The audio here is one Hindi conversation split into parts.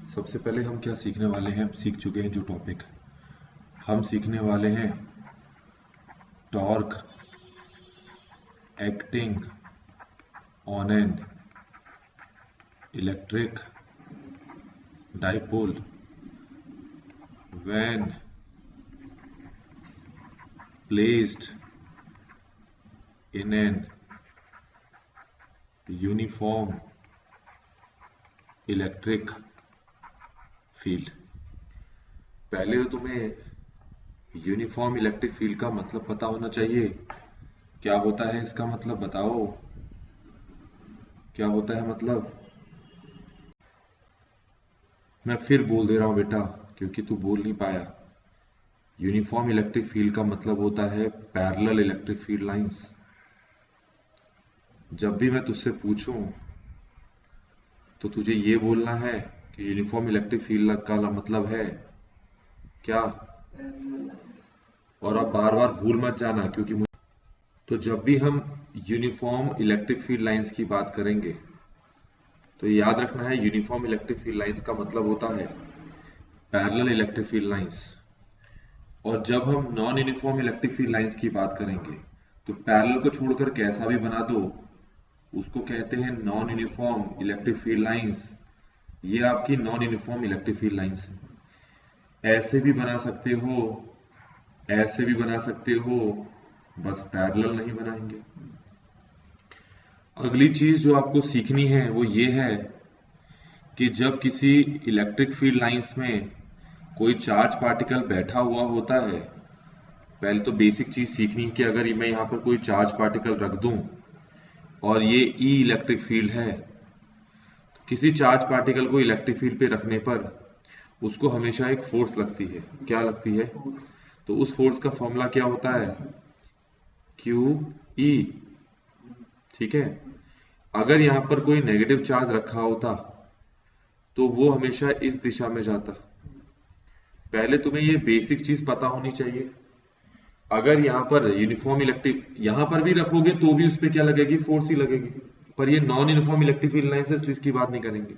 सबसे पहले हम क्या सीखने वाले हैं, सीख चुके हैं जो टॉपिक हम सीखने वाले हैं। Torque acting on an electric dipole when placed in an uniform electric field. पहले तो तुम्हें यूनिफॉर्म इलेक्ट्रिक फील्ड का मतलब पता होना चाहिए। क्या होता है इसका मतलब बताओ, क्या होता है मतलब? मैं फिर बोल दे रहा हूं बेटा, क्योंकि तू बोल नहीं पाया। यूनिफॉर्म इलेक्ट्रिक फील्ड का मतलब होता है पैरेलल इलेक्ट्रिक फील्ड लाइंस। जब भी मैं तुझसे पूछूं तो तुझे ये बोलना है कि यूनिफॉर्म इलेक्ट्रिक फील्ड का मतलब है क्या, और आप बार बार भूल मत जाना, क्योंकि तो जब भी हम यूनिफॉर्म इलेक्ट्रिक फील्ड लाइंस की बात करेंगे तो याद रखना है यूनिफॉर्म इलेक्ट्रिक फील्ड लाइंस का मतलब होता है पैरेलल इलेक्ट्रिक फील्ड लाइंस। और जब हम non uniform electric field lines की बात करेंगे तो पैरेलल को छोड़कर कैसा भी बना दो उसको कहते हैं non uniform electric field lines. ये आपकी non uniform electric field lines है। ऐसे भी बना सकते हो, ऐसे भी बना सकते हो, बस पैरेलल नहीं बनाएंगे। अगली चीज जो आपको सीखनी है वो ये है कि जब किसी इलेक्ट्रिक फील्ड लाइंस में कोई चार्ज पार्टिकल बैठा हुआ होता है, पहले तो बेसिक चीज सीखनी है कि अगर मैं यहां पर कोई चार्ज पार्टिकल रख दूं और ये ई इलेक्ट्रिक फील्ड है, तो किसी चार्ज पार्टिकल को इलेक्ट्रिक फील्ड पे रखने पर उसको हमेशा एक फोर्स लगती है। क्या लगती है? तो उस फोर्स का फॉर्मूला क्या होता है? Q E. ठीक है। अगर यहां पर कोई नेगेटिव चार्ज रखा होता तो वो हमेशा इस दिशा में जाता। पहले तुम्हें ये बेसिक चीज पता होनी चाहिए। अगर यहां पर यूनिफॉर्म इलेक्ट्रिक यहां पर भी रखोगे तो भी उस पर क्या लगेगी? फोर्स ही लगेगी। पर ये non uniform electric field lines है इसलिए इसकी बात नहीं करेंगे।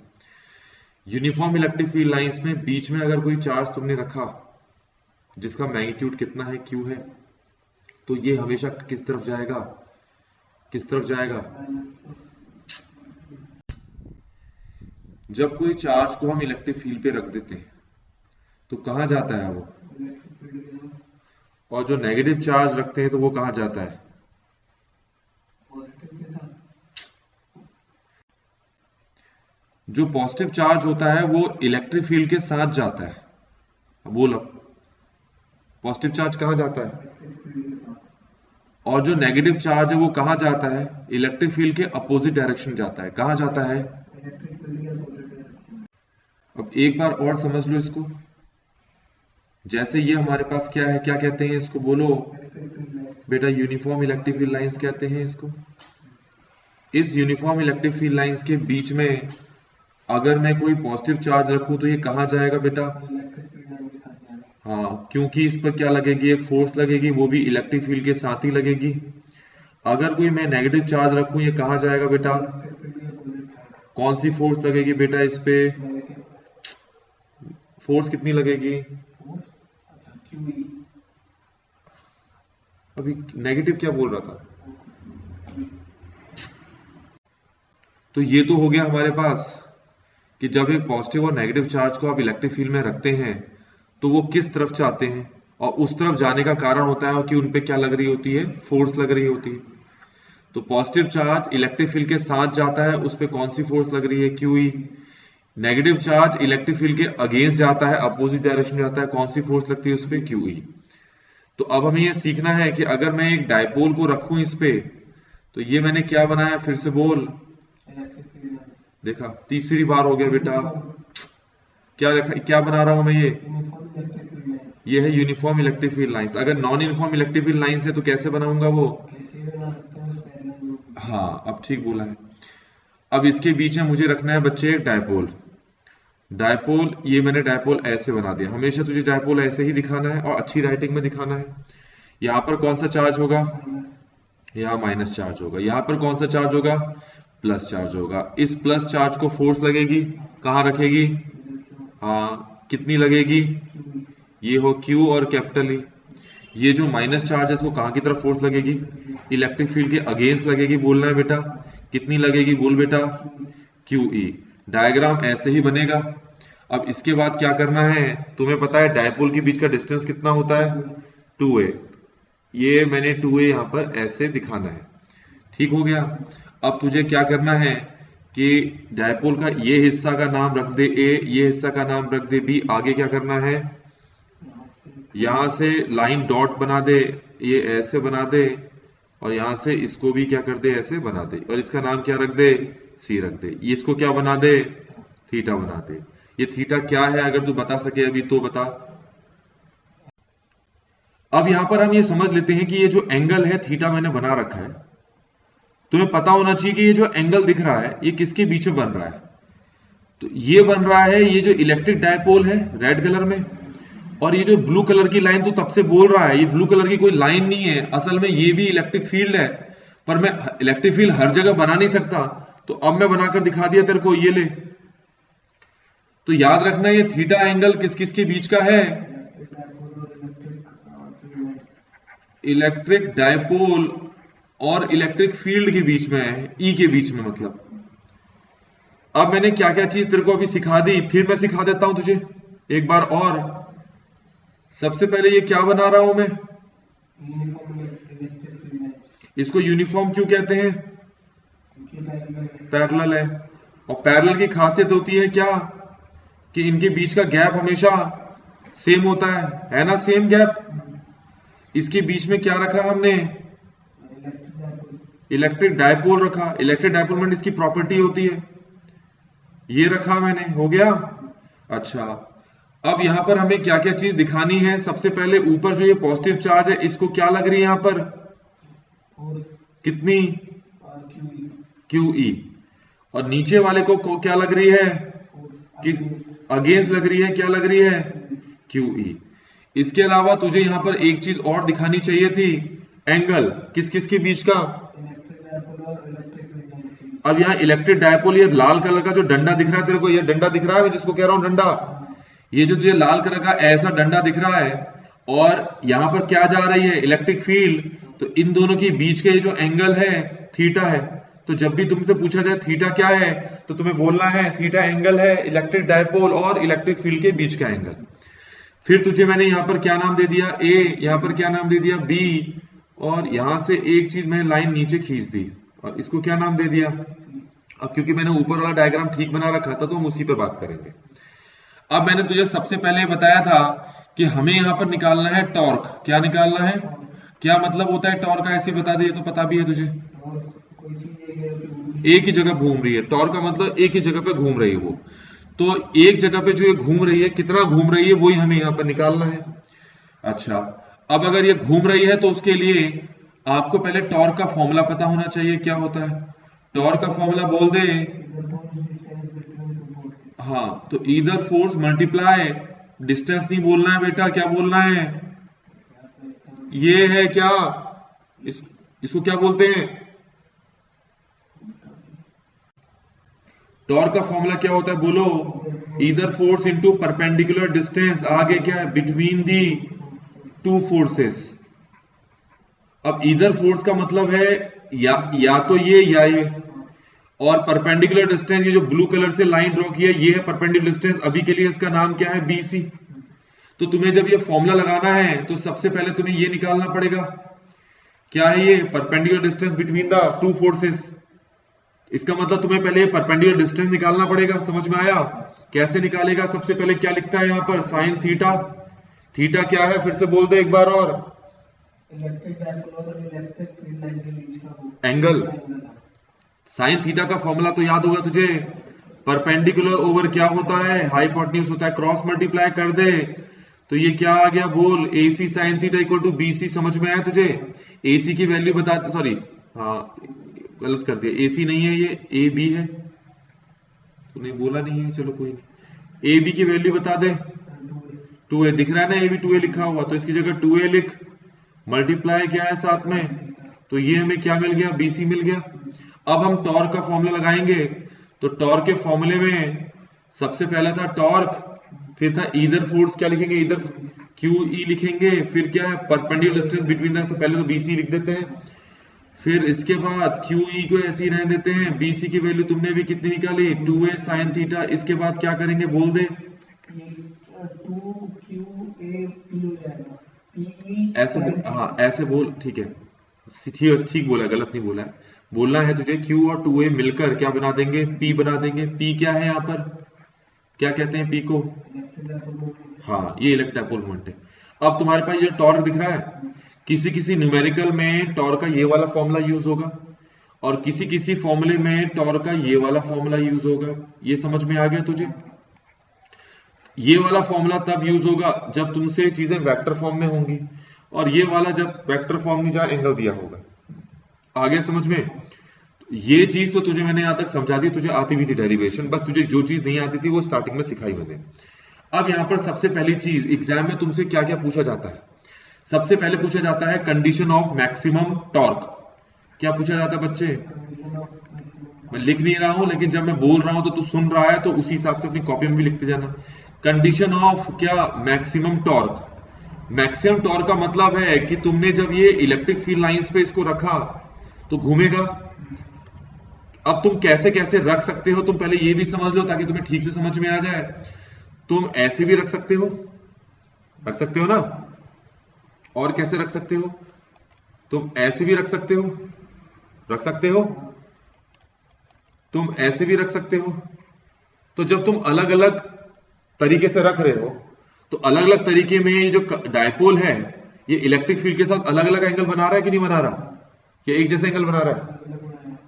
यूनिफॉर्म इलेक्ट्रिक फील्ड लाइंस में बीच में अगर कोई चार्ज तुमने रखा जिसका मैग्नीट्यूड कितना है, क्यू है, तो ये हमेशा किस तरफ जाएगा? किस तरफ जाएगा? जब कोई चार्ज को हम इलेक्ट्रिक फील्ड पे रख देते हैं तो कहां जाता है वो? और जो नेगेटिव चार्ज रखते हैं तो वो कहां जाता है? जो पॉजिटिव चार्ज होता है वो इलेक्ट्रिक फील्ड के साथ जाता है। अब बोल, अब पॉजिटिव चार्ज कहां जाता है? और जो नेगेटिव चार्ज है वो कहां जाता है? इलेक्ट्रिक फील्ड के अपोजिट डायरेक्शन जाता है। कहां जाता है? अब एक बार और समझ लो इसको। जैसे ये हमारे पास क्या है, क्या कहते हैं इसको? बोलो बेटा, यूनिफॉर्म इलेक्ट्रिक फील्ड लाइंस कहते हैं इसको। इस यूनिफॉर्म इलेक्ट्रिक फील्ड लाइंस के बीच में अगर मैं कोई पॉजिटिव चार्ज रखूं तो ये कहां जाएगा बेटा? हाँ, क्योंकि इस पर क्या लगेगी? एक फोर्स लगेगी, वो भी इलेक्ट्रिक फील्ड के साथ ही लगेगी। अगर कोई मैं नेगेटिव चार्ज रखूं ये कहां जाएगा बेटा? कौन सी फोर्स लगेगी बेटा इस पे? फोर्स कितनी लगेगी? अभी नेगेटिव क्या बोल रहा था? तो ये तो हो गया हमारे पास कि जब एक पॉजिटिव और नेगेटिव चार्ज को आप इलेक्ट्रिक फील्ड में रखते हैं तो वो किस तरफ जाते हैं, और उस तरफ जाने का कारण होता है कि उन पे क्या लग रही होती है? फोर्स लग रही होती है। तो पॉजिटिव चार्ज इलेक्ट्रिक फील्ड के साथ जाता है, उस पे कौन सी फोर्स लग रही है? Q E. Negative charge electric field के अगेंस्ट जाता है, अपोजिट डायरेक्शन जाता है, कौन सी फोर्स लगती है उस पे? Q E. तो अब हमें यह सीखना है कि अगर मैं एक डायपोल को रखूं इस पे, तो ये मैंने क्या बनाया? फिर से बोल। देखा, तीसरी बार हो गया बेटा। क्या रखा, क्या बना रहा हूं मैं? ये है यूनिफॉर्म इलेक्ट्रिक फील्ड लाइंस। अगर non uniform electric field lines है तो कैसे बनाऊंगा वो? हाँ, अब ठीक बोला है। अब इसके बीच में मुझे रखना है बच्चे एक डायपोल। डायपोल, ये मैंने डायपोल ऐसे बना दिया। हमेशा तुझे डायपोल ऐसे ही दिखाना है और अच्छी राइटिंग में दिखाना है। यहां पर कौन सा चार्ज होगा? यहां माइनस चार्ज होगा। यहां पर कौन सा चार्ज होगा? प्लस चार्ज होगा। इस प्लस चार्ज को फोर्स लगेगी, कहां रखेगी? हाँ, कितनी लगेगी? ये हो Q और कैपिटल E। ये जो माइनस चार्ज है इसको कहाँ की तरफ फोर्स लगेगी? इलेक्ट्रिक फील्ड के अगेंस्ट लगेगी, बोलना है बेटा। कितनी लगेगी बोल बेटा? QE। डायग्राम ऐसे ही बनेगा। अब इसके बाद क्या करना है, तुम्हें पता है डायपोल के बीच का डिस्टेंस कितना होता है? 2a। ये मैंने 2a यहाँ पर ऐसे दिखाना है, ठीक हो गया। अब तुझे क्या करना है कि डायपोल का ये हिस्सा का नाम रख दे A, ये हिस्सा का नाम रख दे B। आगे क्या करना है, यहां से लाइन डॉट बना दे, ये ऐसे बना दे, और यहां से इसको भी क्या कर दे, ऐसे बना दे, और इसका नाम क्या रख दे? C रख दे। ये इसको क्या बना दे? थीटा बना दे। ये थीटा क्या है, अगर तू बता सके अभी तो बता। अब यहां पर हम ये समझ लेते हैं कि ये जो एंगल है थीटा मैंने बना रखा है, तुम्हें पता होना चाहिए कि ये जो एंगल दिख रहा है ये किसके बीच में बन रहा है। तो ये बन रहा है, ये जो इलेक्ट्रिक डायपोल है रेड कलर में, और ये जो ब्लू कलर की लाइन तू तब से बोल रहा है, ये ब्लू कलर की कोई लाइन नहीं है, असल में ये भी इलेक्ट्रिक फील्ड है, पर मैं इलेक्ट्रिक फील्ड हर जगह बना नहीं सकता, तो अब मैं बनाकर दिखा दिया तेरे को, ये ले। तो याद रखना ये थीटा एंगल किस किस के बीच का है? इलेक्ट्रिक डायपोल और इलेक्ट्रिक फील्ड के बीच में है, ई के बीच में मतलब। अब मैंने क्या क्या चीज तेरे को अभी सिखा दी, फिर मैं सिखा देता हूं तुझे एक बार और। सबसे पहले ये क्या बना रहा हूं मैं, इसको यूनिफॉर्म क्यों कहते हैं? पैरेलल है, और पैरेलल की खासियत होती है क्या, कि इनके बीच का गैप हमेशा सेम होता है ना, सेम गैप। इसके बीच में क्या रखा हमने? इलेक्ट्रिक डायपोल रखा। इलेक्ट्रिक डायपोल में इसकी प्रॉपर्टी होती है, ये रखा मैंने, हो गया। अच्छा, अब यहां पर हमें क्या क्या चीज दिखानी है। सबसे पहले ऊपर जो ये पॉजिटिव चार्ज है इसको क्या लग रही है यहां पर? कितनी? QE। और नीचे वाले को क्या लग रही है? कि अगेंस्ट लग रही है, क्या लग रही है? QE। इसके अलावा तुझे यहां पर एक चीज और दिखानी चाहिए थी, एंगल किस किस के बीच का? अब यहाँ इलेक्ट्रिक डायपोल, ये लाल कलर का जो डंडा दिख रहा है तेरे को, ये डंडा दिख रहा है, मैं जिसको कह रहा हूं डंडा, ये जो तुझे लाल कलर का ऐसा डंडा दिख रहा है, और यहां पर क्या जा रही है? Electric field. तो इन दोनों के बीच के जो एंगल है थीटा है। तो जब भी तुमसे पूछा जाए थीटा क्या है, तो तुम्हें बोलना है थीटा एंगल है इलेक्ट्रिक डायपोल और इलेक्ट्रिक फील्ड के बीच का एंगल। फिर तुझे मैंने यहां पर क्या नाम दे दिया? A, यहां पर क्या नाम दे दिया? B, और यहां से एक चीज मैंने लाइन नीचे खींच दी, और इसको क्या नाम दे दिया? अब क्योंकि मैंने ऊपर वाला डायग्राम ठीक बना रखा था तो हम उसी पर बात करेंगे। अब मैंने तुझे सबसे पहले बताया था कि हमें यहां पर निकालना है टॉर्क। क्या निकालना है? क्या मतलब होता है टॉर्क का, ऐसे बता दे, ये तो पता भी है तुझे। एक ही जगह घूम रही है, टॉर्क का मतलब एक ही जगह पे घूम रही है वो। तो एक जगह पे जो ये घूम रही है, कितना घूम रही है, वही हमें यहां पर निकालना है। अच्छा, अब अगर ये घूम रही है तो उसके लिए आपको पहले टॉर्क का फॉर्मूला पता होना चाहिए। क्या होता है टॉर्क का फॉर्मूला, बोल दे। हाँ, तो ईदर फोर्स मल्टीप्लाई डिस्टेंस नहीं बोलना है बेटा, क्या बोलना है? ये है क्या, इसको क्या बोलते हैं? टॉर्क का फॉर्मूला क्या होता है, बोलो। Either force into perpendicular distance, आगे क्या है? Between the two forces. अब ईदर फोर्स का मतलब है या तो ये या ये, और परपेंडिकुलर डिस्टेंस, ये जो ब्लू कलर से लाइन ड्रॉ की है ये है परपेंडिकुलर डिस्टेंस। अभी के लिए इसका नाम क्या है? BC। तो तुम्हें जब ये फॉर्मूला लगाना है तो सबसे पहले तुम्हें ये निकालना पड़ेगा, क्या है ये? Perpendicular distance between the two forces. इसका मतलब तुम्हें पहले परपेंडिकुलर डिस्टेंस निकालना पड़ेगा। समझ में आया? कैसे निकालेगा? सबसे पहले क्या लिखता है यहां पर? Sine theta. थीटा क्या है, फिर से बोल दे एक बार और। इलेक्ट्रिक डायपोल और इलेक्ट्रिक फील्ड लाइन के बीच का एंगल। साइन थीटा का फॉर्मूला तो याद होगा तुझे, परपेंडिकुलर ओवर क्या होता है? हाइपोटेन्यूज होता है। क्रॉस मल्टीप्लाई कर दे तो ये क्या आ गया, बोल। AC sine theta equal to BC। समझ में आया तुझे? AC की वैल्यू बता, सॉरी हाँ गलत कर दिया, AC नहीं है ये, AB है। तूने बोला नहीं है, चलो कोई नहीं। AB की वैल्यू बता दे। 2A दिख रहा है ना, AB 2A लिखा हुआ, तो इसकी जगह 2A लिख। मल्टीप्लाई क्या है साथ में, तो ये हमें क्या मिल गया? BC मिल गया। अब हम टॉर्क का फॉर्मूला लगाएंगे, तो टॉर्क के फॉर्मूले में सबसे पहला था टॉर्क फिर था ईदर फोर्स, क्या लिखेंगे, इधर क्यू ई लिखेंगे, फिर क्या है परपेंडिकुलर डिस्टेंस बिटवीन द, पहले तो बीसी लिख देते हैं, फिर इसके बाद क्यू ई को ऐसे ही रहने देते हैं, बीसी की वैल्यू तुमने भी कितनी निकाली 2a sin थीटा, इसके बाद क्या करेंगे बोल दे, 2QAP हो जाएगा, PE ऐसे हाँ ऐसे बोल, ठीक है, ठीक ठीक बोला, गलत नहीं बोला है, बोलना है तुझे Q और 2a मिलकर क्या बना देंगे, P बना देंगे। P क्या है यहाँ पर, क्या कहते हैं P को, हाँ ये इलेक्ट्रिक डाइपोल मोमेंट है। अब तुम्हारे पास ये टॉर्क दिख रहा है, किसी किसी न्यूमेरिकल में टॉर्क का ये वाला फॉर्मूला यूज होगा और किसी किसी फॉर्मूले में टॉर्क का ये वाला फॉर्मूला यूज होगा। ये समझ में आ गया तुझे, ये वाला फॉर्मूला तब यूज होगा जब तुमसे चीजें वेक्टर फॉर्म में होंगी, और ये वाला जब वेक्टर फॉर्म में जहां एंगल दिया होगा। आ गया समझ में, ये चीज तो तुझे मैंने यहां तक समझा दी, तुझे आती भी थी डेरिवेशन, बस तुझे जो चीज नहीं आती थी वो स्टार्टिंग में सिखाई मैंने। अब यहां पर सबसे पहली चीज एग्जाम में तुमसे क्या क्या पूछा जाता है, सबसे पहले पूछा जाता है कंडीशन ऑफ मैक्सिमम टॉर्क। क्या पूछा जाता है बच्चे, मैं लिख नहीं रहा हूं लेकिन जब मैं बोल रहा हूं तो तू सुन रहा है, तो उसी हिसाब से अपनी कॉपी में भी लिखते जाना। कंडीशन ऑफ क्या, मैक्सिमम टॉर्क। मैक्सिमम टॉर्क का मतलब है कि तुमने जब ये इलेक्ट्रिक फील्ड लाइंस पे इसको रखा तो घूमेगा। अब तुम कैसे कैसे रख सकते हो, तुम पहले ये भी समझ लो ताकि तुम्हें ठीक से समझ में आ जाए। तुम ऐसे भी रख सकते हो ना, और कैसे रख सकते हो, तुम ऐसे भी रख सकते हो, तुम ऐसे भी रख सकते हो। तो जब तुम अलग अलग तरीके से रख रहे हो तो अलग अलग तरीके में ये जो डायपोल है ये इलेक्ट्रिक फील्ड के साथ अलग अलग एंगल बना रहा है कि नहीं बना रहा, या एक जैसा एंगल बना रहा है।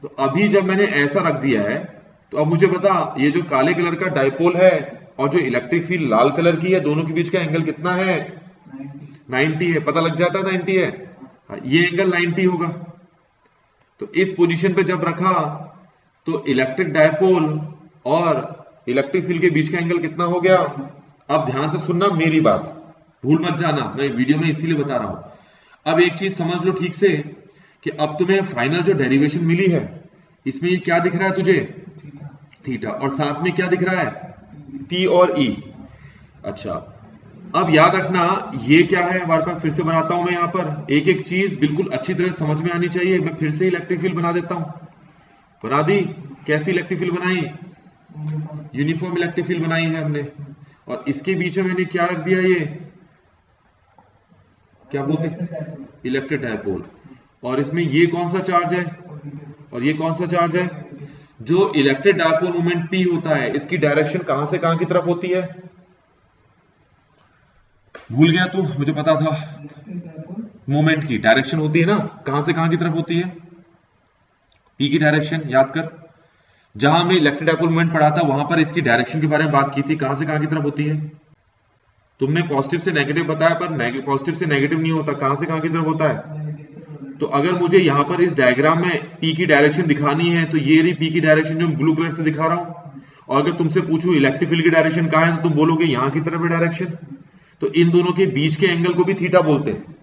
तो अभी जब मैंने ऐसा रख दिया है तो अब मुझे बता, ये जो काले कलर का डायपोल है और जो इलेक्ट्रिक फील्ड लाल कलर की है, दोनों के बीच का एंगल कितना है, 90 है। पता लग जाता है 90 है, ये एंगल 90 होगा। तो इस पोजीशन पे जब रखा तो इलेक्ट्रिक डायपोल और इलेक्ट्रिक फील्ड के बीच का एंगल कितना हो गया। अब ध्यान से सुनना मेरी बात, भूल मत जाना, मैं वीडियो में इसीलिए बता रहा हूं। अब एक चीज समझ लो ठीक से कि अब तुम्हें फाइनल जो डेरिवेशन मिली है इसमें ये क्या दिख रहा है तुझे, थीटा, और साथ में क्या दिख रहा है, P और E। अच्छा अब याद रखना ये क्या है हमारे पास, फिर से बनाता हूं मैं यहां पर एक एक चीज बिल्कुल अच्छी तरह समझ में आनी चाहिए। मैं फिर से इलेक्ट्रिक फील्ड बना देता हूं, बना दी। कैसी इलेक्ट्रिक फील्ड बनाई, यूनिफॉर्म इलेक्ट्रिक फील्ड बनाई है हमने, और इसके बीच में मैंने क्या रख दिया, ये क्या बोलते हैं, इलेक्ट्रिक डायपोल। और इसमें ये कौन सा चार्ज है और ये कौन सा चार्ज है। जो इलेक्ट्रिक डायपोल मोमेंट P होता है इसकी डायरेक्शन कहां से कहां की तरफ होती है, भूल गया तू, मुझे पता था। मोमेंट की डायरेक्शन होती है ना, कहां से कहां की तरफ होती है, P की डायरेक्शन याद कर। जहां हमने इलेक्ट्रिक डायपोल मोमेंट पढ़ा था वहां पर इसकी डायरेक्शन के बारे में बात की थी, कहां से कहां की तरफ होती है। तुमने पॉजिटिव से नेगेटिव बताया पर पॉजिटिव से नेगेटिव नहीं होता, कहां से कहां की तरफ होता है। तो अगर मुझे यहां पर इस डायग्राम में P की डायरेक्शन दिखानी है तो ये रही P की डायरेक्शन जो ब्लू कलर से दिखा रहा हूं, और अगर तुमसे पूछूं इलेक्ट्रिक फील्ड की डायरेक्शन कहां है तो तुम बोलोगे यहां की तरफ है डायरेक्शन। तो इन दोनों के बीच के एंगल को भी थीटा बोलते हैं।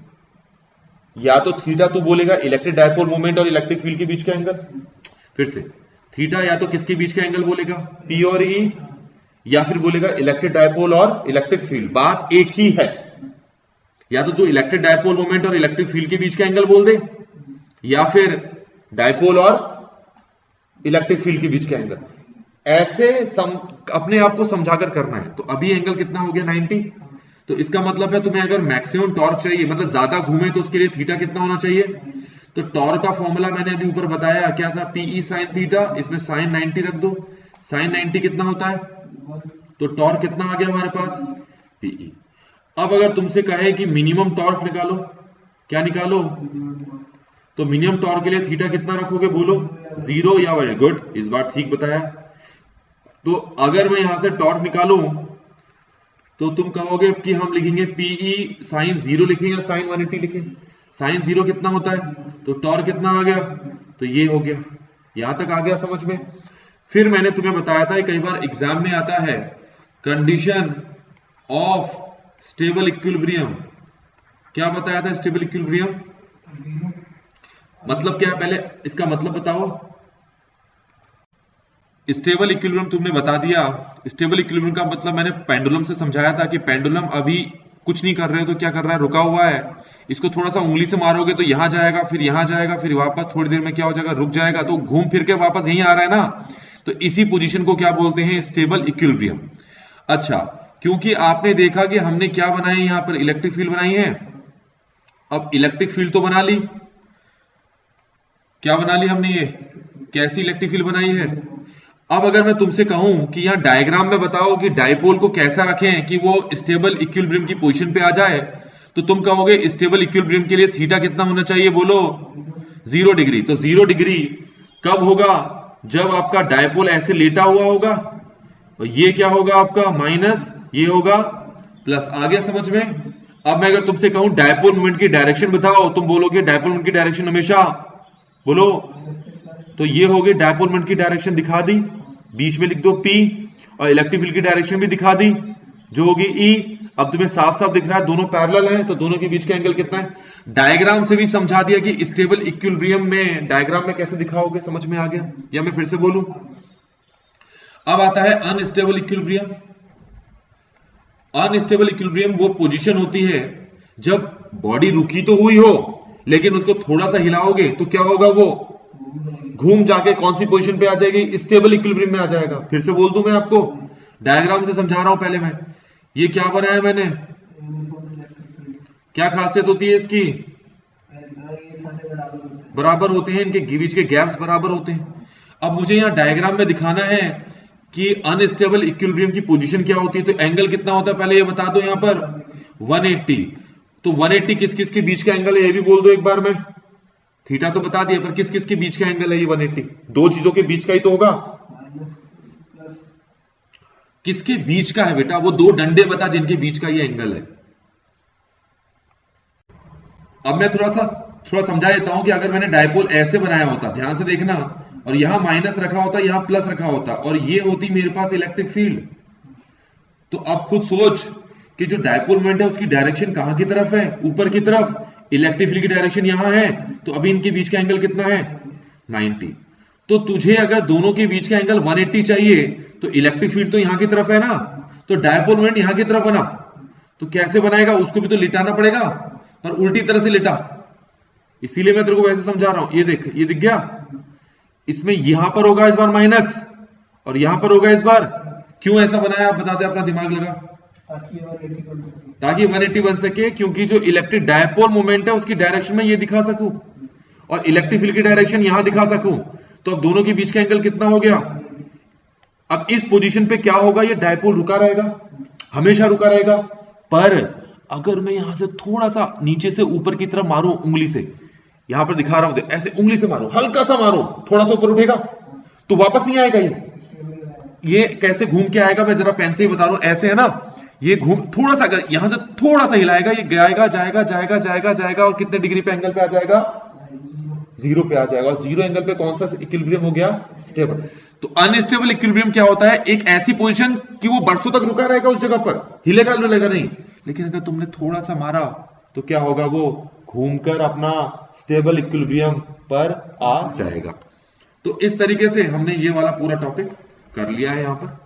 या तो थीटा तू बोलेगा इलेक्ट्रिक डायपोल मोमेंट और इलेक्ट्रिक फील्ड के बीच का एंगल, फिर से थीटा या तो किसके बीच का एंगल बोलेगा, P और E, या फिर बोलेगा इलेक्ट्रिक डायपोल और इलेक्ट्रिक फील्ड, बात एक ही है। या तो तू इलेक्ट्रिक डायपोल मोमेंट और इलेक्ट्रिक फील्ड के बीच का एंगल बोल दे, या फिर डायपोल और इलेक्ट्रिक फील्ड के बीच का एंगल। ऐसे अपने आप को समझाकर करना है। तो अभी एंगल कितना हो गया 90। तो इसका मतलब है तुम्हें अगर मैक्सिमम टॉर्क चाहिए, मतलब ज्यादा घूमे, तो उसके लिए थीटा कितना होना चाहिए। तो टॉर्क का फॉर्मूला मैंने अभी ऊपर बताया क्या था, PE sin थीटा, इसमें sin 90 रख दो। sin 90 कितना होता है, तो टॉर्क कितना आ गया हमारे पास, PE। अब अगर तुमसे कहे कि मिनिमम टॉर्क निकालो, क्या निकालो, तो मिनिमम टॉर्क के लिए थीटा कितना रखोगे, बोलो 0 या, वेरी गुड, इस बार ठीक बताया। तो अगर मैं यहां से टॉर्क निकालूं तो तुम कहोगे कि हम लिखेंगे PE sin 0 लिखेंगे या sin 180 लिखें। sin 0 कितना होता है, तो टॉर्क कितना आ गया, तो ये हो गया। यहां तक आ गया समझ में। फिर मैंने तुम्हें बताया था कई बार एग्जाम में आता है कंडीशन ऑफ स्टेबल इक्विलिब्रियम। क्या बताया था स्टेबल इक्विलिब्रियम, मतलब क्या है, पहले इसका मतलब बताओ। स्टेबल इक्विलिब्रियम तुमने बता दिया। स्टेबल इक्विलिब्रियम का मतलब मैंने पेंडुलम से समझाया था कि पेंडुलम अभी कुछ नहीं कर रहे हो तो क्या कर रहा है, रुका हुआ है। इसको थोड़ा सा उंगली से मारोगे तो यहां जाएगा, फिर यहां जाएगा, फिर वापस थोड़ी देर में क्या हो जाएगा, रुक जाएगा, तो घूम फिर के वापस यहीं आ रहा है ना। तो इसी पोजीशन को क्या बोलते हैं, स्टेबल इक्विलिब्रियम। अच्छा, क्योंकि आपने देखा कि हमने क्या बनाई, यहां पर इलेक्ट्रिक फील्ड बनाई है। अब इलेक्ट्रिक फील्ड तो बना ली, क्या बना ली हमने, ये कैसी इलेक्ट्रिक फील्ड बनाई है। अब अगर मैं तुमसे कहूं कि यहां डायग्राम में बताओ कि डायपोल को कैसा रखें कि वो स्टेबल इक्विलिब्रियम की पोजीशन पे आ जाए, तो तुम कहोगे स्टेबल इक्विलिब्रियम के लिए थीटा कितना होना चाहिए, बोलो 0 डिग्री। तो 0 डिग्री कब होगा, जब आपका डायपोल ऐसे लेटा हुआ होगा, और ये क्या होगा आपका माइनस, ये होगा प्लस। आ गया समझ में। अब मैं अगर तुमसे कहूं डायपोल मोमेंट की डायरेक्शन बताओ, तुम बोलोगे डायपोल मोमेंट की डायरेक्शन हमेशा, बोलो, तो ये होगी डायपोल मोमेंट की डायरेक्शन दिखा दी, बीच में लिख दो P, और इलेक्ट्रिक फील्ड की डायरेक्शन भी दिखा दी जो होगी E। अब तुम्हें साफ साफ दिख रहा है दोनों पैरेलल हैं, तो दोनों के बीच का एंगल कितना है। डायग्राम से भी समझा दिया कि स्टेबल इक्विलिब्रियम में डायग्राम में कैसे दिखाओगे, समझ में आ गया, या मैं फिर से बोलूं। अब आता है अनस्टेबल इक्विलिब्रियम। अनस्टेबल इक्विलिब्रियम वो पोजीशन होती है जब बॉडी रुकी तो हुई हो, लेकिन उसको थोड़ा सा हिलाओगे तो क्या होगा, वो घूम जाके कौन सी पोजीशन पे आ जाएगी, स्टेबल इक्विलिब्रियम में आ जाएगा। फिर से बोल दूं मैं आपको, डायग्राम से समझा रहा हूं पहले मैं। ये क्या बनाया मैंने, क्या खासियत होती है इसकी, बराबर होते हैं, इनके बीच के गैप्स बराबर होते हैं। अब मुझे यहां डायग्राम में दिखाना है कि अनस्टेबल इक्विलिब्रियम की पोजीशन क्या होती है, तो एंगल कितना होता है पहले ये बता दो। यहां पर 180, तो 180 किस किस के बीच का एंगल है ये भी बोल दो एक बार में। थीटा तो बता दिया, पर किस किस के बीच का एंगल है ये 180, दो चीजों के बीच का ही तो होगा। किसके बीच का है बेटा, वो दो डंडे बता जिनके बीच का ये एंगल है। अब मैं थोड़ा समझा देता हूं कि अगर मैंने डायपोल ऐसे बनाया होता, ध्यान से देखना, और यहां माइनस रखा होता, यहां प्लस रखा होता, और ये होती मेरे पास इलेक्ट्रिक फील्ड, तो अब खुद सोच कि जो डायपोल मोमेंट है उसकी डायरेक्शन कहां की तरफ है, ऊपर की तरफ। इलेक्ट्रिक फील्ड की डायरेक्शन यहां है, तो अभी इनके बीच का एंगल कितना है, 90। तो तुझे अगर दोनों के बीच का एंगल 180 चाहिए, तो इलेक्ट्रिक फील्ड तो यहां की तरफ है ना, तो डायपोल मोमेंट यहां की तरफ बना, तो कैसे बनाएगा, उसको भी तो लिटाना पड़ेगा, पर उल्टी तरह से लिटा। इसीलिए मैं तेरे को वैसे समझा रहा हूं। ये देख, ये दिख गया, इसमें यहां पर होगा इस बार माइनस, और यहां पर होगा इस बार। क्यों ऐसा बनाया आप बता दे, अपना दिमाग लगा, ताकि 180 बन सके, क्योंकि जो इलेक्ट्रिक डायपोल मोमेंट है उसकी डायरेक्शन में ये दिखा सकूं, और इलेक्ट्रिक फील्ड की डायरेक्शन यहां दिखा सकूं। तो अब दोनों के बीच का एंगल कितना हो गया। अब इस पोजीशन पे क्या होगा, ये डायपोल रुका रहेगा, हमेशा रुका रहेगा। पर अगर मैं यहां से थोड़ा सा नीचे से ऊपर की तरफ मारूं उंगली से, यहां पर दिखा रहा हूं, ऐसे उंगली से मारूं, हल्का सा मारूं, थोड़ा सा ऊपर उठेगा, तो वापस नहीं आएगा। ये कैसे घूम के आएगा, मैं जरा पेन से ही बता रहा हूं, ऐसे है ना, ये घूम थोड़ा सा, अगर यहां से थोड़ा सा हिलाएगा, ये जाएगा जाएगा जाएगा जाएगा जाएगा, और कितने डिग्री पे एंगल पे आ जाएगा, 0 पे आ जाएगा। और 0 एंगल पे कौन सा इक्विलिब्रियम हो गया, स्टेबल। तो अनस्टेबल इक्विलिब्रियम क्या होता है, एक ऐसी पोजीशन कि वो बरसों तक रुका रहेगा उस जगह पर, हिलेगा डुलेगा नहीं। लेकिन अगर तुमने थोड़ा सा मारा तो क्या होगा, वो घूमकर अपना स्टेबल इक्विलिब्रियम पर आ जाएगा। तो इस तरीके से हमने ये वाला पूरा टॉपिक कर लिया है यहां पर।